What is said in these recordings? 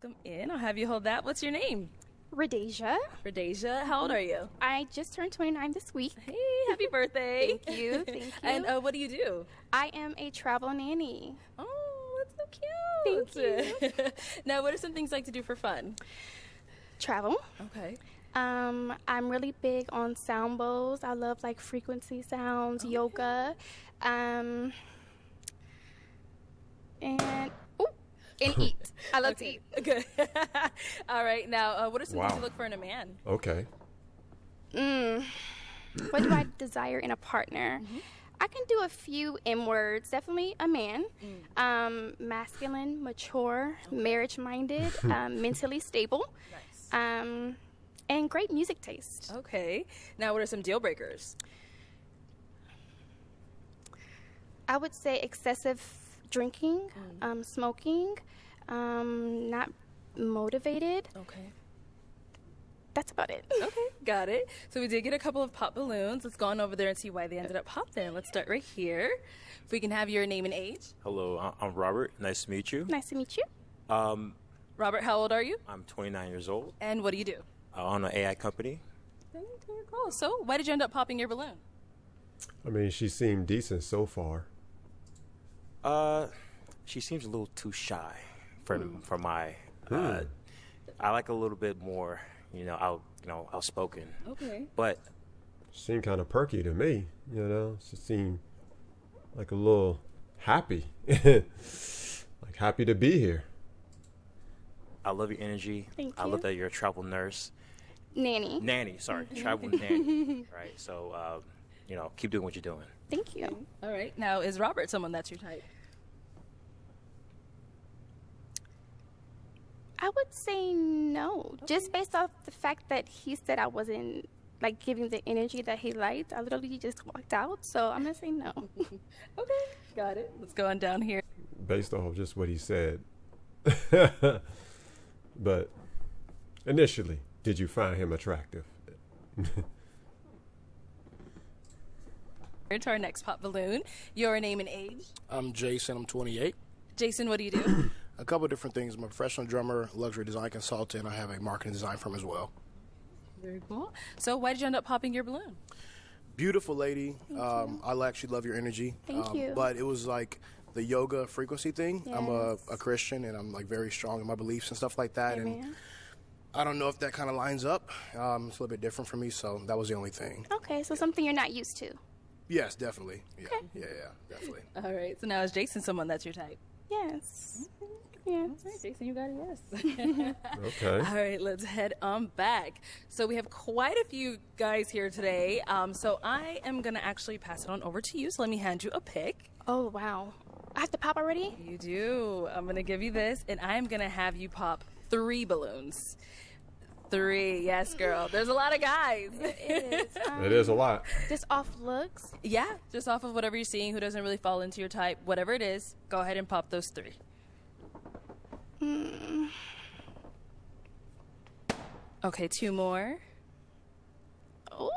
Welcome in. I'll have you hold that. What's your name? Rhodesia. Rhodesia. How old are you? I just turned 29 this week. Hey, happy birthday. Thank you. Thank you. And what do you do? I am a travel nanny. Oh, that's so cute. Thank you. Now, what are some things you like to do for fun? Travel. Okay. I'm really big on sound bowls. I love like frequency sounds, yoga, and eat. I love to eat. Good. All right. Now, what are some things you look for in a man? Okay. What do I desire in a partner? I can do a few M words. Definitely a man. Masculine, mature, marriage-minded, mentally stable. Nice. And great music taste. Okay. Now, what are some deal breakers? I would say excessive drinking, smoking, not motivated. Okay. That's about it. Okay, got it. So we did get a couple of pop balloons. Let's go on over there and see why they ended up popped in. Let's start right here. If we can have your name and age. Hello, I'm Robert. Nice to meet you. Nice to meet you. Robert, how old are you? I'm 29 years old. And what do you do? I own an AI company. Very cool. So why did you end up popping your balloon? I mean, she seemed decent so far. She seems a little too shy for my. I like a little bit more, outspoken. Okay. But Seemed kind of perky to me, She seemed like a little happy. Like happy to be here. I love your energy. Thank I you. love that you're a travel nurse. Nanny. Sorry. Travel nanny. Right. So, keep doing what you're doing. Thank you. All right. Now, is Robert someone that's your type? I would say no. Just based off the fact that he said I wasn't like giving the energy that he liked. I literally just walked out, so I'm gonna say no. Okay. Got it. Let's go on down here. Based off just what he said. But initially, did you find him attractive? To our next pop balloon. Your name and age. I'm Jason. I'm 28. Jason, what do you do? A couple of different things. I'm a professional drummer, luxury design consultant. I have a marketing design firm as well. Very cool. So why did you end up popping your balloon? Beautiful lady. I actually love your energy. Thank you. But it was like the yoga frequency thing. Yes. I'm a Christian, and I'm like very strong in my beliefs and stuff like that. Amen. And I don't know if that kind of lines up. It's a little bit different for me, so that was the only thing. Okay, so something you're not used to. Yes, definitely. Yeah, definitely. All right. So now is Jason someone that's your type? Yes. Yes. All right, Jason, you got a yes. Okay. All right, let's head on back. So we have quite a few guys here today. So I am going to actually pass it on over to you. So let me hand you a pick. Oh, wow. I have to pop already? You do. I'm going to give you this, and I'm going to have you pop 3 balloons. 3. Yes, girl. There's a lot of guys. It is. It is a lot. Just off looks. Yeah, just off of whatever you're seeing, who doesn't really fall into your type, whatever it is, go ahead and pop those 3. Okay, 2 more. Ooh.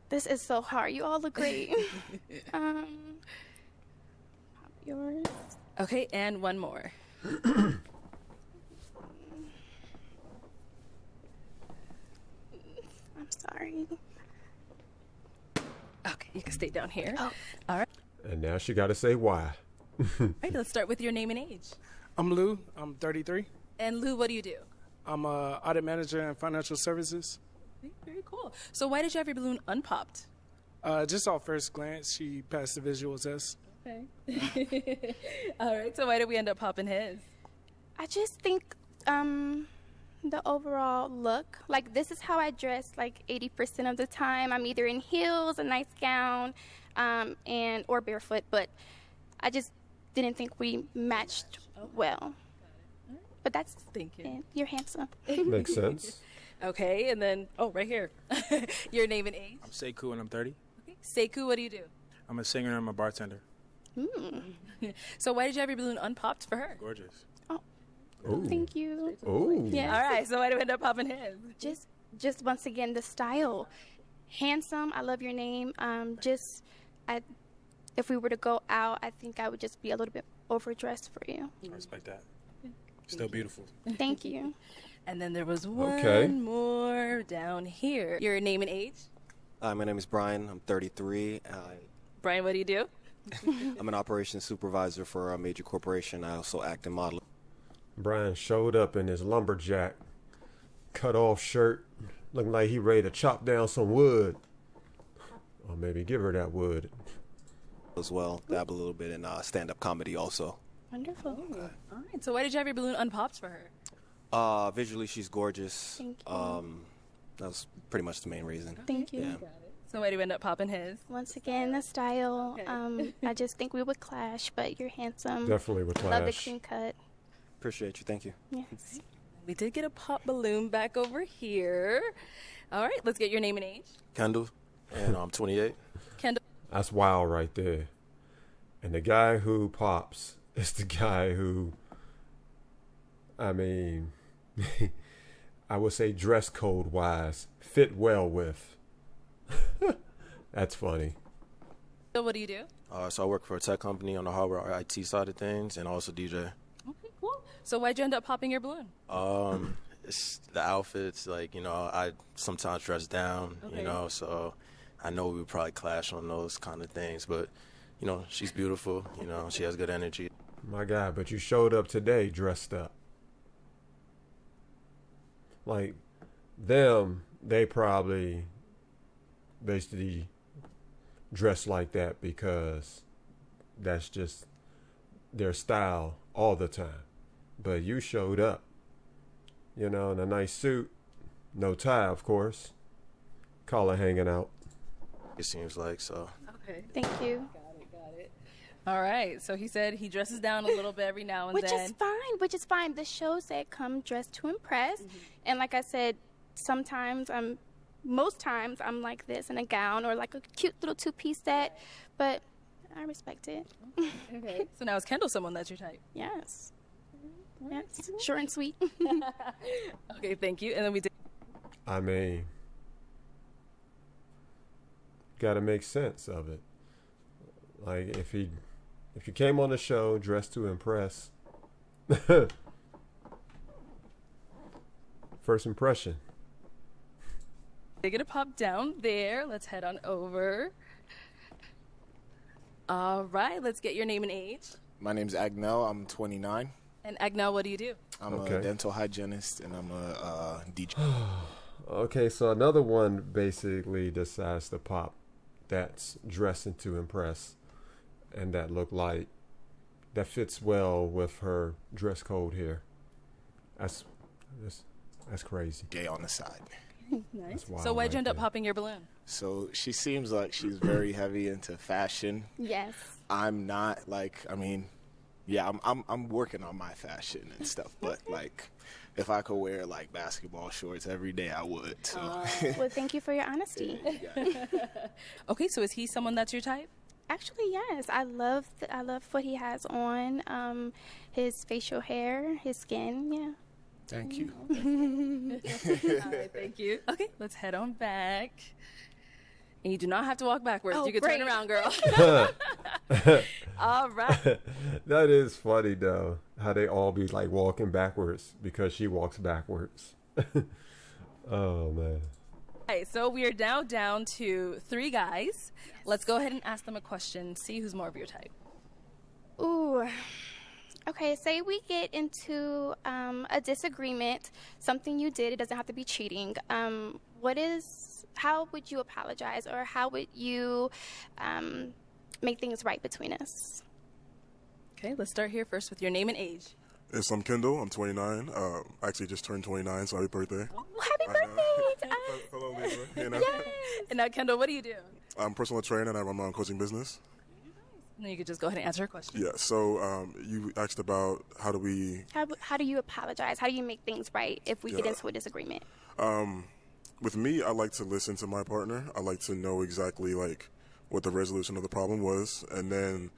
This is so hard. You all look great. Pop yours. Okay, and 1 more. I'm sorry. Okay, you can stay down here. Oh. All right. And now she got to say why. All right, let's start with your name and age. I'm Lou. I'm 33. And Lou, what do you do? I'm a audit manager in financial services. Okay, very cool. So why did you have your balloon unpopped? Just off first glance, she passed the visual test. Okay. All right, so why did we end up popping his? I just think the overall look, like this is how I dress like 80% of the time. I'm either in heels, a nice gown, or barefoot, but I just didn't think we matched well. But that's Thank you. it. You're handsome. Makes sense. Okay, and then, right here. Your name and age. I'm Sekou and I'm 30. Okay. Sekou, what do you do? I'm a singer and I'm a bartender. So why did you have your balloon unpopped for her? Gorgeous. Ooh. Thank you. Ooh. Yes. All right, so why did we end up popping his? Just once again, the style. Handsome. I love your name. If we were to go out, I think I would just be a little bit overdressed for you. I respect that. Still beautiful. Thank you. And then there was one Okay. more down here. Your name and age? Hi, my name is Brian. I'm 33. Brian, what do you do? I'm an operations supervisor for a major corporation. I also act and model. Brian showed up in his lumberjack, cut off shirt, looking like he ready to chop down some wood. Or maybe give her that wood. as well. Dabble a little bit in stand-up comedy also. Wonderful. All right. So why did you have your balloon unpopped for her? Visually, she's gorgeous. Thank you. That was pretty much the main reason. Thank you. Yeah. So why do you end up popping his? Once again, the style. Okay. I just think we would clash, but you're handsome. Definitely with Love the clash. clean cut. Appreciate you. Thank you. Yes. We did get a pop balloon back over here. All right. Let's get your name and age. Kendall, and I'm 28. Kendall. That's wild right there. And the guy who pops is the guy who, I mean, I would say dress code wise, fit well with. That's funny. So what do you do? So I work for a tech company on the hardware IT side of things, and also DJ. Okay, cool. So why'd you end up popping your balloon? It's the outfits, like, you know, I sometimes dress down, Okay. you know, so I know we would probably clash on those kind of things, but, you know, she's beautiful, you know, she has good energy. My God, but you showed up today dressed up. Like, they probably basically dress like that because that's just their style all the time. But you showed up, you know, in a nice suit, no tie, of course, collar hanging out. It seems like, so. Okay. Thank you. Got it. All right. So he said he dresses down a little bit every now and Which then. is fine. The show said come dressed to impress. And like I said, most times I'm like this in a gown or like a cute little two-piece set, but I respect it. Okay. So now is Kendall someone that's your type? Yes. Yes. Short and sweet. Okay, thank you. And then we did. I mean, got to make sense of it. Like if you came on the show dressed to impress, first impression. They're gonna pop down there. Let's head on over. All right, let's get your name and age. My name's Agnell. I'm 29. And Agnell, what do you do? I'm Okay. a dental hygienist, and I'm a DJ. Okay, so another one basically decides to pop that's dressing to impress and that fits well with her dress code here. That's crazy. Gay on the side. That's wild So why'd you right end up there. popping your balloon? So she seems like she's very heavy into fashion. Yes. I'm not, like, I mean, yeah, I'm working on my fashion and stuff, but like if I could wear like basketball shorts every day, I would. So Well, thank you for your honesty. Okay, so is he someone that's your type? Actually, yes. I love what he has on. His facial hair, his skin. Yeah. thank you. All right, thank you. Okay, let's head on back. And you do not have to walk backwards. Oh, You can great. turn around, girl. All right. That is funny though, how they all be like walking backwards because she walks backwards. Oh man. Okay, so we are now down to 3 guys. Let's go ahead and ask them a question. See who's more of your type. Ooh. Okay, say we get into a disagreement, something you did, it doesn't have to be cheating. How would you apologize, or how would you make things right between us? Okay, let's start here first with your name and age. Yes, I'm Kendall. I'm 29. I actually just turned 29, so happy birthday. Well, happy I know. birthday! Hello, Lisa. You know? Yes. And now, Kendall, what do you do? I'm a personal trainer and I run my own coaching business. And then you could just go ahead and answer her question. Yeah, so you asked about how do we... How do you apologize? How do you make things right if we get Yeah. into a disagreement? With me, I like to listen to my partner. I like to know exactly, like, what the resolution of the problem was. And then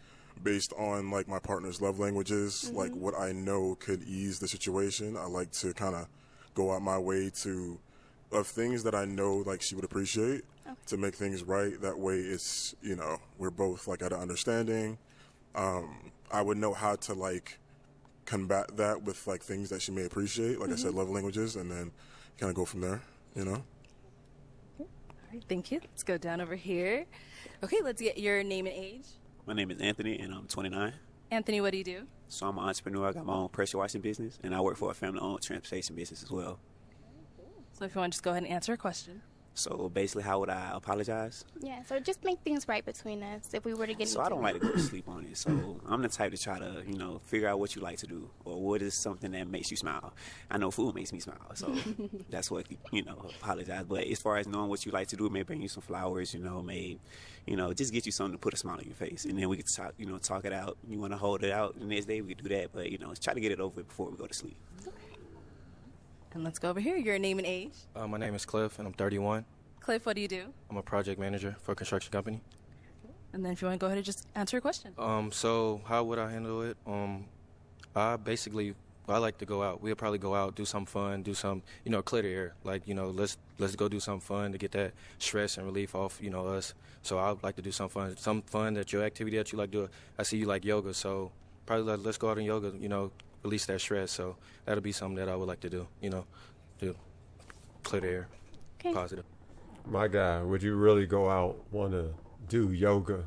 based on, like, my partner's love languages, like, what I know could ease the situation, I like to kind of go out my way of things that I know, like, she would appreciate to make things right. That way it's, you know, we're both, like, at an understanding. I I would know how to like combat that with like things that she may appreciate, like I said, love languages, and then kind of go from there, you know. All right, thank you. Let's go down over here. Okay, let's get your name and age. My name is Anthony, and I'm 29. Anthony, what do you do? So I'm an entrepreneur. I got my own pressure washing business, and I work for a family-owned transportation business as well. So if you want to just go ahead and answer a question. So basically, how would I apologize? Yeah, so just make things right between us if we were to get So into I don't like to go to sleep on it. So I'm the type to try to, figure out what you like to do or what is something that makes you smile. I know food makes me smile, so that's what, apologize. But as far as knowing what you like to do, may bring you some flowers, may, just get you something to put a smile on your face. And then we can talk, talk it out. You want to hold it out the next day, we can do that. But, try to get it over with before we go to sleep. And let's go over here. Your name and age. My name is Cliff, and I'm 31. Cliff, what do you do? I'm a project manager for a construction company. And then if you want to go ahead and just answer a question. So how would I handle it? I like to go out. We'll probably go out, do something fun, do some, clear the air. Like, let's go do something fun to get that stress and relief off, us. So I'd like to do something fun that your activity that you like to do. I see you like yoga, so probably let's go out and yoga, release that stress. So that'll be something that I would like to do, to clear the air, positive. My guy, would you really go out, want to do yoga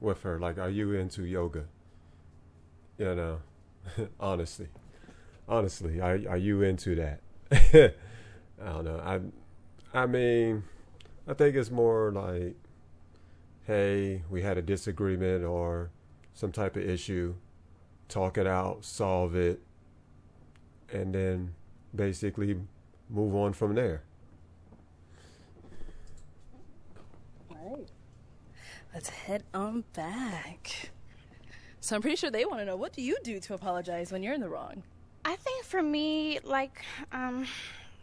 with her? Like, are you into yoga? Honestly, are you into that? I don't know. I mean, I think it's more like, hey, we had a disagreement or some type of issue, talk it out, solve it, and then basically move on from there. Let's head on back. So I'm pretty sure they want to know, what do you do to apologize when you're in the wrong? I think for me, like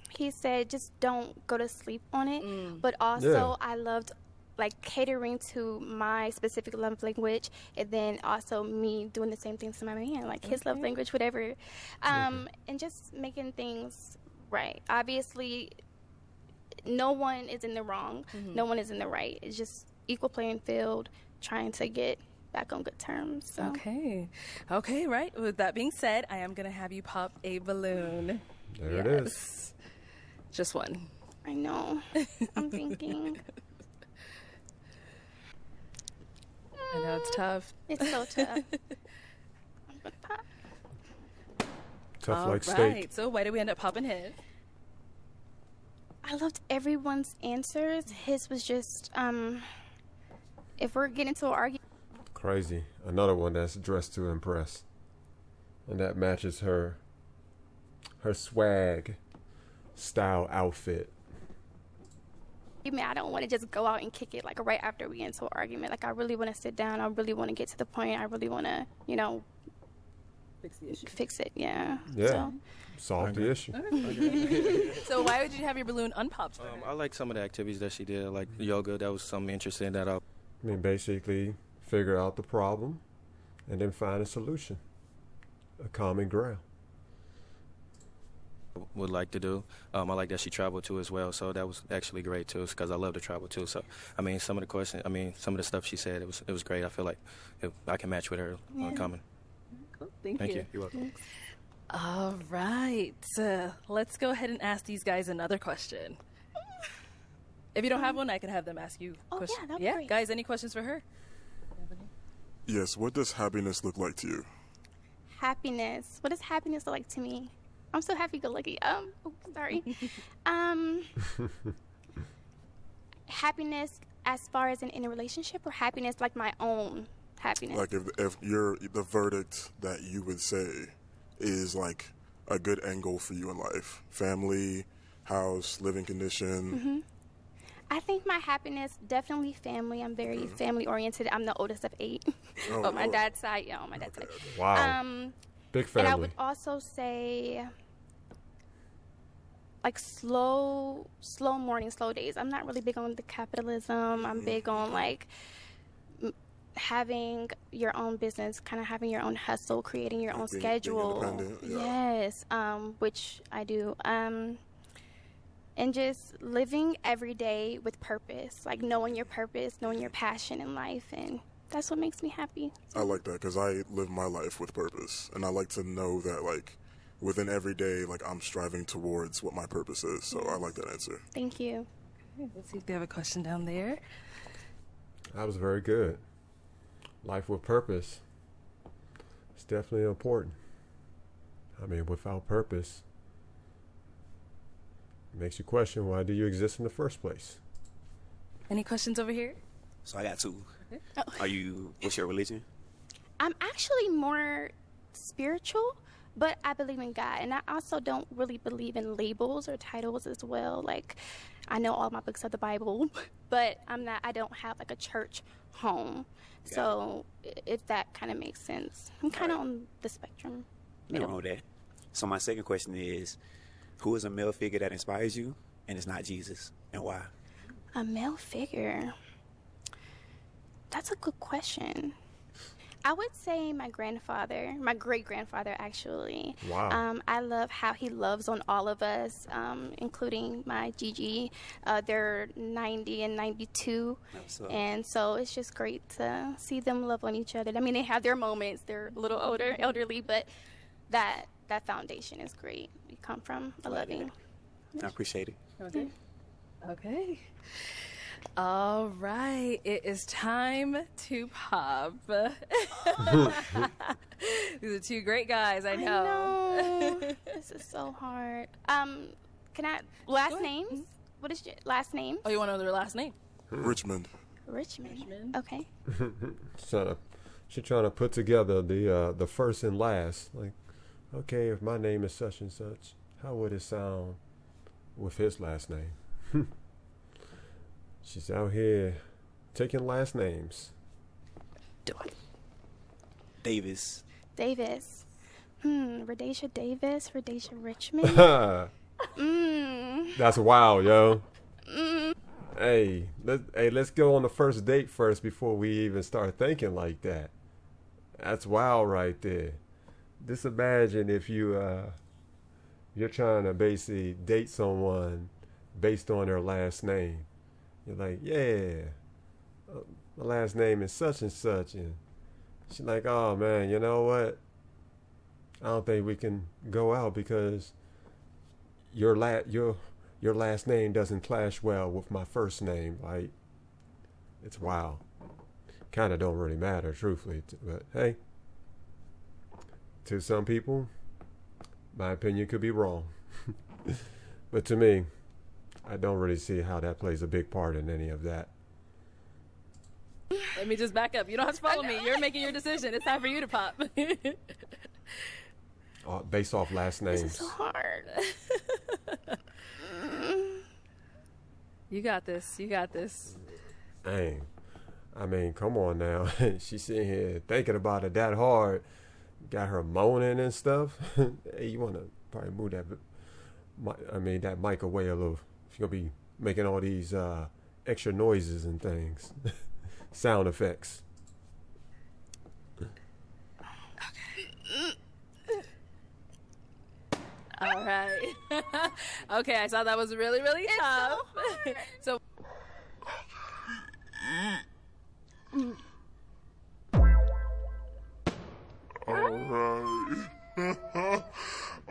he said, just don't go to sleep on it. But also, I loved like catering to my specific love language, and then also me doing the same thing to my man, like his love language, whatever. And just making things right. Obviously, no one is in the wrong. No one is in the right. It's just equal playing field, trying to get back on good terms. So. Okay, right. With that being said, I am going to have you pop a balloon. There it is. Just one. I know. I'm thinking. I know it's tough. It's so tough. I'm gonna pop. Tough like steak. Right. So why did we end up popping his? I loved everyone's answers. His was just, if we're getting into an argument. Crazy. Another one that's dressed to impress. And that matches her swag style outfit. I don't want to just go out and kick it like right after we get into an argument. Like I really want to sit down. I really want to get to the point. I really want to, fix the issue. Fix it, yeah. Yeah. So. Solve the issue. So why would you have your balloon unpopped? I like some of the activities that she did, like yoga. That was something interesting that I mean, basically figure out the problem and then find a solution, a common ground. would like to do. I like that she traveled too as well, so that was actually great too, because I love to travel too. So, I mean, some of the stuff she said, it was great. I feel like I can match with her on common. Cool. Thank you. You're welcome. All right. Let's go ahead and ask these guys another question. If you don't have one, I can have them ask you questions. Yeah, that'd be great. Guys, any questions for her? Yes, what does happiness look like to you? Happiness. What does happiness look like to me? I'm so happy-go-lucky. Sorry. Happiness as far as in a relationship, or happiness like my own happiness? Like if you're the verdict that you would say is like a good end goal for you in life. Family, house, living condition. Mm-hmm. I think my happiness, definitely family. I'm very family-oriented. I'm the oldest of 8. On my dad's side. Yeah, on my dad's side. Wow. Big family. And I would also say, like, slow morning, slow days. I'm not really big on the capitalism. I'm big on, like, having your own business, kind of having your own hustle, creating your own schedule. Yes, which I do. And just living every day with purpose, like knowing your purpose, knowing your passion in life, and that's what makes me happy. I like that because I live my life with purpose, and I like to know that like within every day, like I'm striving towards what my purpose is. So I like that answer. Thank you. Let's see if they have a question down there. That was very good. Life with purpose. It's definitely important. I mean, without purpose, it makes you question, why do you exist in the first place? Any questions over here? So I got two. Okay. What's your religion? I'm actually more spiritual, but I believe in God. And I also don't really believe in labels or titles as well. Like, I know all my books are the Bible, but I don't have like a church home. So if that kind of makes sense. I'm kind of on the spectrum. Nothing wrong with that. So my second question is, who is a male figure that inspires you and it's not Jesus, and why? A male figure? That's a good question. I would say my grandfather, my great-grandfather, actually. Wow. I love how he loves on all of us, including my Gigi. They're 90 and 92, and so it's just great to see them love on each other. I mean, they have their moments. They're a little older, elderly, but that foundation is great. We come from a loving. I appreciate it. Okay. Okay. All right, it is time to pop. These are two great guys, I know. This is so hard. Can I last names? What is your last name? Oh, you want to know their last name? Richmond. Richmond. Okay. So she's trying to put together the first and last. Like, okay, if my name is such and such, how would it sound with his last name? She's out here taking last names. Do it. Davis. Rhodesia Davis, Rhodesia Richmond. That's wild, yo. Hey, let's go on the first date first before we even start thinking like that. That's wild right there. Just imagine if you're trying to basically date someone based on their last name. You're like, yeah, my last name is such and such, and she's like, oh man, you know what? I don't think we can go out because your last name doesn't clash well with my first name. Like, it's wild. Kind of don't really matter, truthfully, but hey, to some people, my opinion could be wrong, but to me, I don't really see how that plays a big part in any of that. Let me just back up. You don't have to follow me. You're making your decision. It's time for you to pop. Based off last names. This is so hard. You got this. You got this. Dang. I mean, come on now. She's sitting here thinking about it that hard. Got her moaning and stuff. Hey, you want to probably move that mic away a little. If you're going to be making all these extra noises and things. Sound effects. All right. Okay, I saw that was really, really tough. So All right.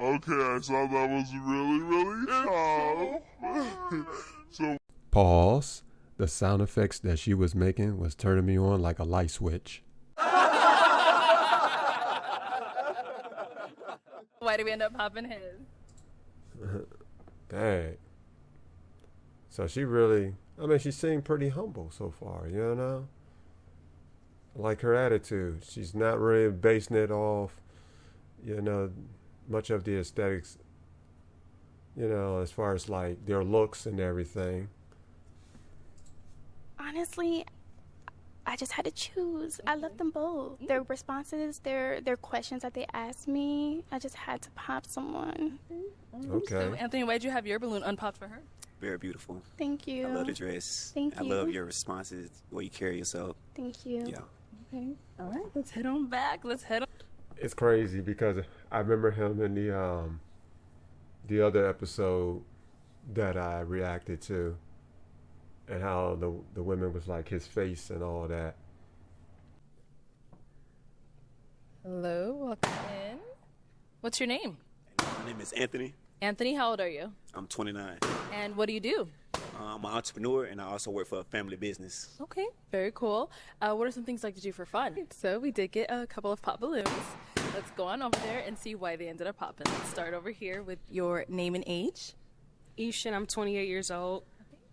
Okay, I saw that was really, really tough. So Pause. The sound effects that she was making was turning me on like a light switch. why did we end up popping his? Dang. So she really, she seemed pretty humble so far, you know? I like her attitude. She's not really basing it off, much of the aesthetics, as far as like their looks and everything. Honestly, I just had to choose. I love them both. Their responses, their questions that they asked me, I just had to pop someone. Okay. So, Anthony, why'd you have your balloon unpopped for her? Very beautiful. Thank you. I love the dress. Thank you. I love your responses, the way you carry yourself. Thank you. Yeah. Okay. All right. Let's head on back. It's crazy because I remember him in the other episode that I reacted to, and how the women was like his face and all that. Hello, welcome in. What's your name? My name is Anthony. Anthony, how old are you? I'm 29. And what do you do? I'm an entrepreneur, and I also work for a family business. Okay, very cool. What are some things you like to do for fun? So we did get a couple of pop balloons. Let's go on over there and see why they ended up popping. Let's start over here with your name and age. Ish, and I'm 28 years old.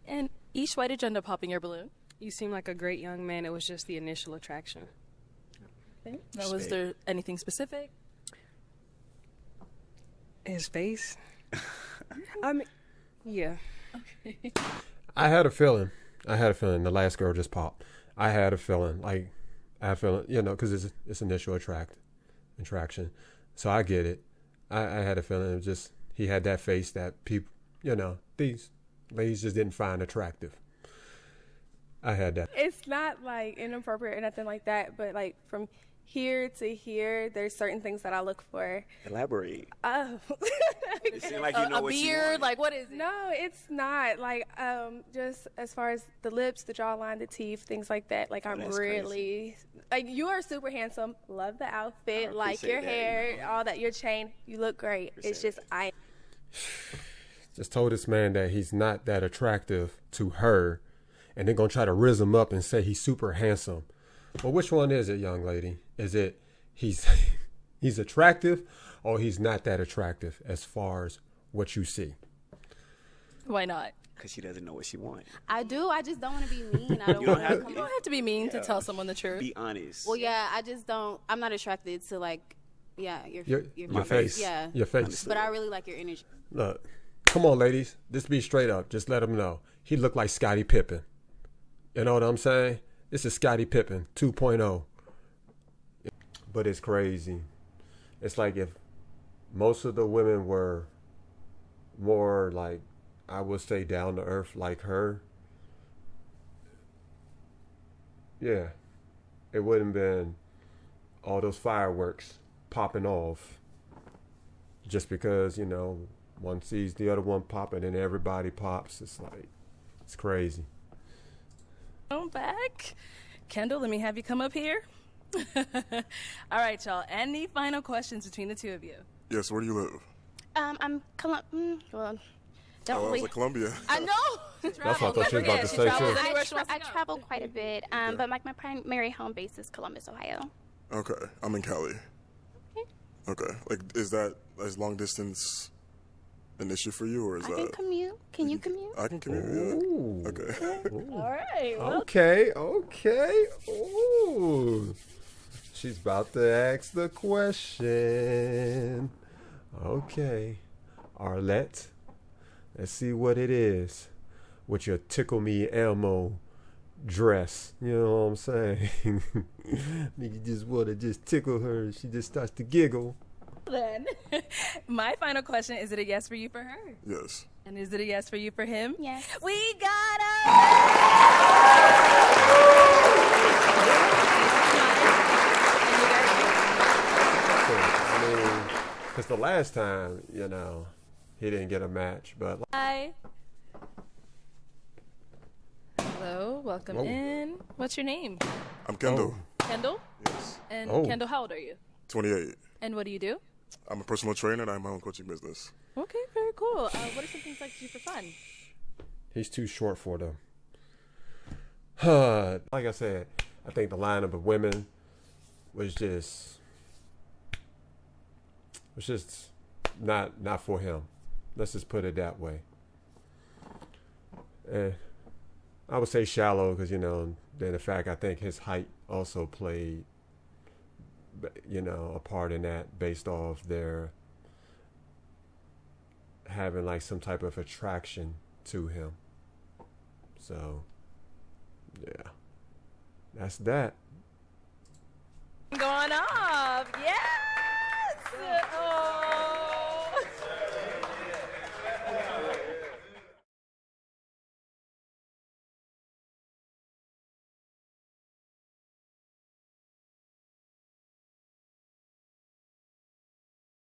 And Ish, why did you end up popping your balloon? You seem like a great young man. It was just the initial attraction. Okay. Now, was there anything specific? His face. I mean, yeah. Okay. I had a feeling. The last girl just popped. I had a feeling, because it's initial attraction. So I get it. I had a feeling it was just, he had that face that people, these ladies just didn't find attractive. I had that. It's not like inappropriate or nothing like that, but like from here to here, there's certain things that I look for. Elaborate. Oh. It seems like you know what you beard, want. like what is it? No, it's not. Like, just as far as the lips, the jawline, the teeth, things like that. Like, I'm that's really, like, you are super handsome. Love the outfit, like your that, hair, all that, your chain. You look great. It's just, Just told this man that he's not that attractive to her, and they're going to try to rizz him up and say he's super handsome. Well, which one is it, young lady? Is it he's attractive, or he's not that attractive as far as what you see? Why not? Because she doesn't know what she wants. I do. I just don't want to be mean. I don't You don't want have to You don't have to be mean to tell someone the truth. Be honest. Well, yeah, I just don't. I'm not attracted to like, yeah, Your face. Yeah. Your face. But I really like your energy. Look, come on, ladies. Just be straight up. Just let him know. He looked like Scottie Pippen. You know what I'm saying? This is Scottie Pippen 2.0. But it's crazy. It's like if most of the women were more like, I would say, down to earth like her, yeah, it wouldn't been all those fireworks popping off just because, one sees the other one popping and everybody pops. It's like, it's crazy. I'm back. Kendall, let me have you come up here. All right, y'all. Any final questions between the two of you? Yes, where do you live? I'm I was like Columbia. I know. That's what I thought she was about to say, too. I travel quite a bit, but like my primary home base is Columbus, Ohio. Okay, I'm in Cali. Okay, like is long distance an issue for you, or is I can commute. Can you commute? I can commute. Ooh. Yeah. Okay. All right. Well, Okay. Ooh. She's about to ask the question. Okay. Arlette, let's see what it is with your Tickle Me Elmo dress. You know what I'm saying? Nigga just want to just tickle her. She just starts to giggle. then, my final question, is it a yes for you for her? Yes. And is it a yes for you for him? Yes. We got Because the last time, he didn't get a match, but... Hi. Hello, welcome in. What's your name? I'm Kendall. Kendall? Yes. And Kendall, how old are you? 28. And what do you do? I'm a personal trainer and I have my own coaching business. Okay, very cool. What are some things you like to do for fun? He's too short for them. Like I said, I think the lineup of women was just not for him. Let's just put it that way. I would say shallow because, then the fact I think his height also played, a part in that based off their having like some type of attraction to him. So, yeah, that's that. Going off. Yeah.